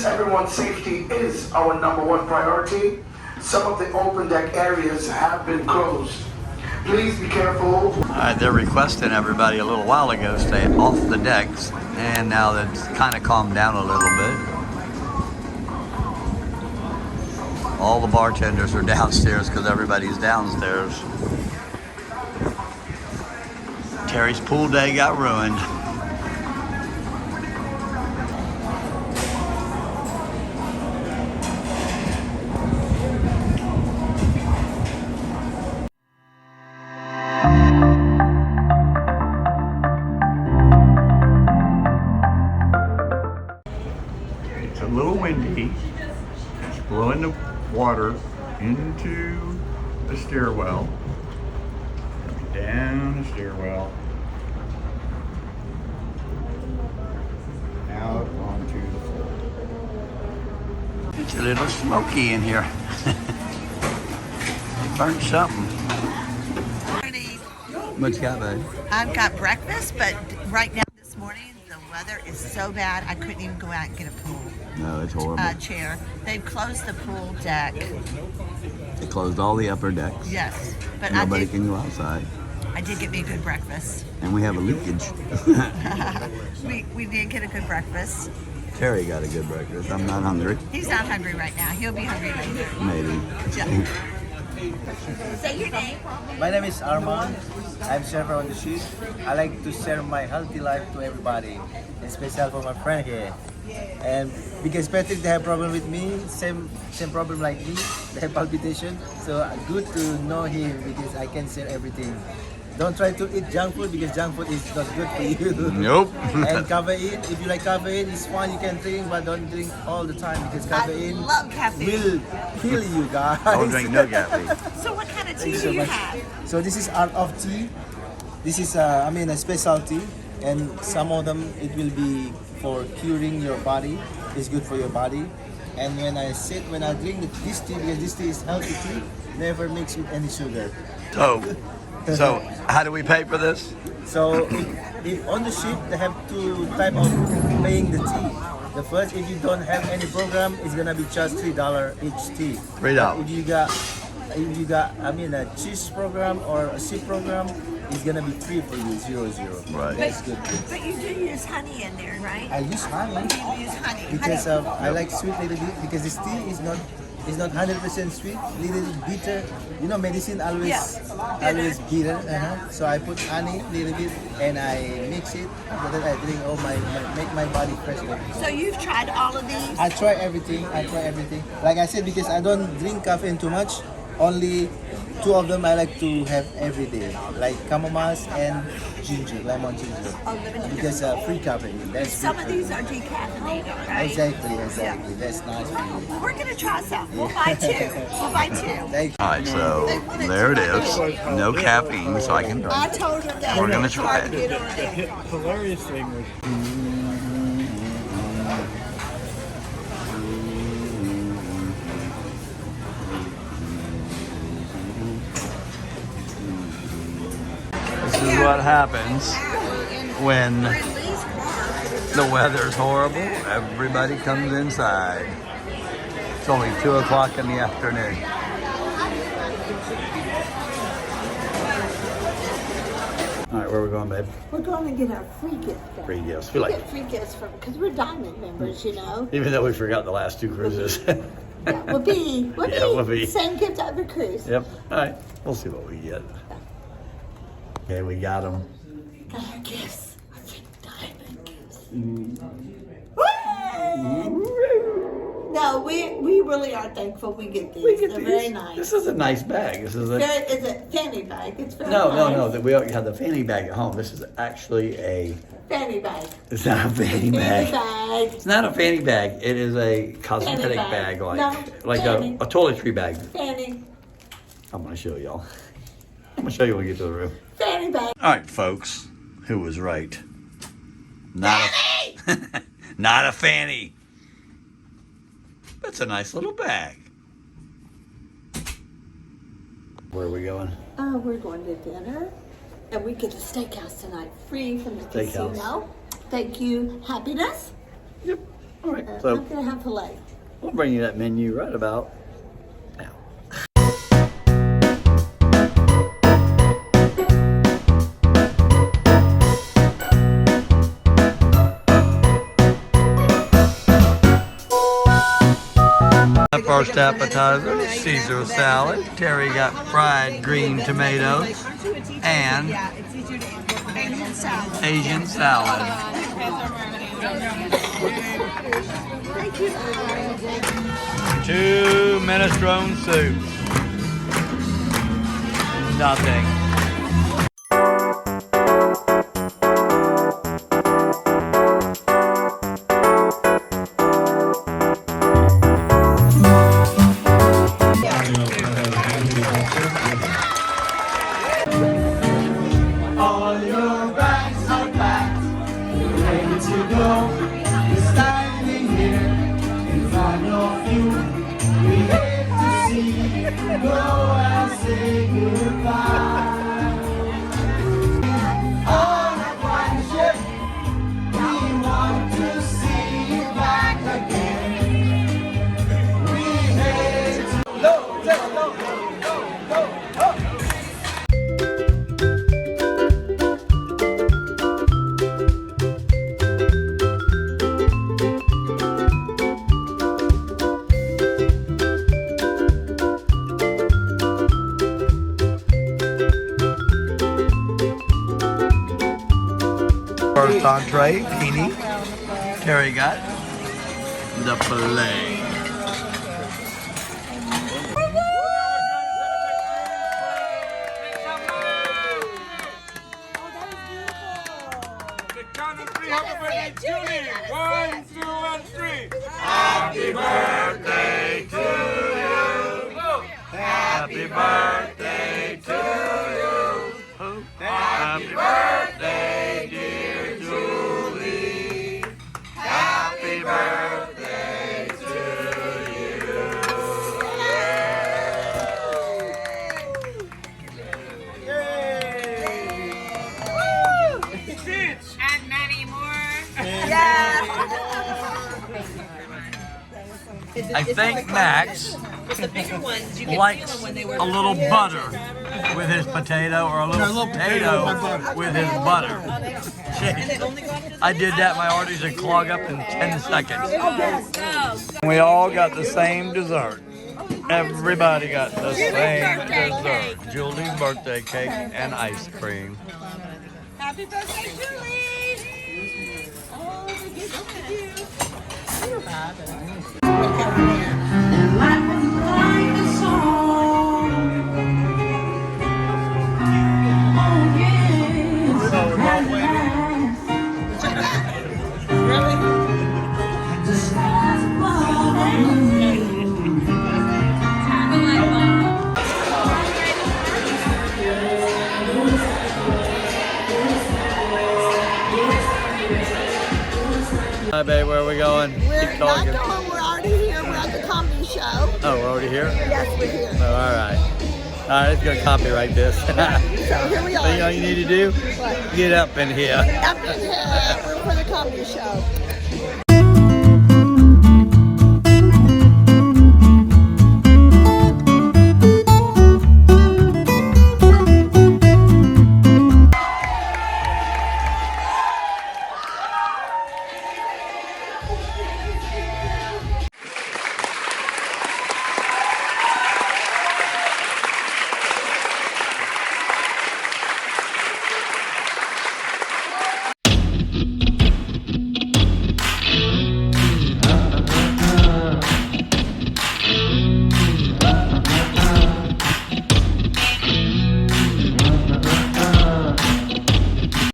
Everyone's safety is our #1 priority. Some of the open deck areas have been closed. Please be careful. All right, they're requesting everybody a little while ago stay off the decks, and now that's kind of calmed down a little bit. All the bartenders are downstairs because everybody's downstairs. Terry's pool day got ruined. It's a little windy. It's blowing the water into the stairwell, down the stairwell, out onto the floor. It's a little smoky in here. They burned something. What you got, babe? I've got breakfast, but right now this morning the weather is so bad I couldn't even go out and get a pool No, it's horrible. chair. They've closed the pool deck. They closed all the upper decks. Yes, but Nobody can go outside. I did get me a good breakfast. And we have a leakage. we did get a good breakfast. Terry got a good breakfast. I'm not hungry. He's not hungry right now. He'll be hungry later. Maybe. Yeah. Say your name. My name is Armand. I'm chef on the ship. I like to share my healthy life to everybody, especially for my friend here. And because Patrick, they have problem with me, same problem like me. They have palpitation. So good to know him because I can share everything. Don't try to eat junk food because junk food is not good for you. Nope. And caffeine, if you like caffeine, it's fine, you can drink, but don't drink all the time because caffeine I love caffeine. will kill you guys. Don't drink no caffeine. So what kind of tea Thank do you you so much. have? So this is art of tea. This is a specialty, and some of them it will be for curing your body. It's good for your body. And when I drink this tea, because this tea is healthy tea, never mixed with any sugar. So how do we pay for this? So if on the ship they have two type of paying the tea. The first, if you don't have any program, it's gonna be just $3 each tea. $3. If you got a cheese program or a ship program, it's gonna be free for you, 0. Right. That's good. But you do use honey in there, right? I use honey You use honey. because I like sweet little bit because this tea is not 100% sweet, little bitter. You know, medicine always always bitter. So I put honey little bit and I mix it. After that I drink make my body fresh. So you've tried all of these? I try everything. Like I said, because I don't drink caffeine too much. Only 2 of them I like to have every day, like chamomile and lemon ginger. Oh, lemon ginger. Because free caffeine. That's Some good of for these you. are decaffeinated, right? Exactly. That's nice for you. We're gonna try some. We'll buy 2. Thank you. All right, so there it is. No caffeine, so I can drink. I told her that. We're gonna try it. Get over there. Hilarious thing was This is what happens when the weather's horrible. Everybody comes inside. It's only 2 o'clock in the afternoon. All right, where are we going, babe? We're going to get our free gift back. Free gifts. We get free gifts from, because we're diamond members, you know. Even though we forgot the last 2 cruises. Yeah, we'll be same gift every cruise. Yep. All right. We'll see what we get. Okay, we got them. Got our gifts. I think diamond gifts. No, we really are thankful we get these. They're very nice. This is a nice bag. This is a It's a fanny bag. It's very no. nice. We have the fanny bag at home. This is actually a. Fanny bag. It's not a fanny bag. Fanny bag. It's not a fanny bag. It is a cosmetic bag. bag, like Fanny. a toiletry bag. Fanny. I'm gonna show y'all. I'm gonna show you when we get to the room. Fanny bag. All right, folks. Who was right? Not a not a fanny. That's a nice little bag. Where are we going? We're going to dinner, and we get a steakhouse tonight, free from the Steakhouse. casino. Thank you, Happiness. Yep. All right, so I'm gonna have filet. we'll bring you that menu right about now. The first appetizer, Caesar salad. Terry got fried green tomatoes and Asian salad. 2 minestrone soups. Nothing. All your bags are packed, ready to go. We're standing here in front of you. We hate to see you go and say goodbye. On a one ship, we want to see you back again. We hate to go, go, go, go, go, go. First entree, pini. Terry got the filet. Happy birthday to you. Happy birthday to you. Happy birthday, dear Julie. Happy birthday to And many more. I think Max The bigger ones, you can likes feel them when they were a little butter with his potato or a little potato with his butter. I did that. My arteries would clog up in 10 seconds. We all got the same dessert. Everybody got the same dessert. Julie's birthday cake and ice cream. Happy birthday, Julie! Oh, thank you, thank you. You're bad. Hi, babe. Where are we going? We're Keep not talking. going. We're already here. We're at the comedy show. Oh, we're already here? Yes, we're here. Oh, all right. All right, it's going to copyright this. So here we So you know are. what you need to do? What? Get up in here. Up in here. We're for the comedy show.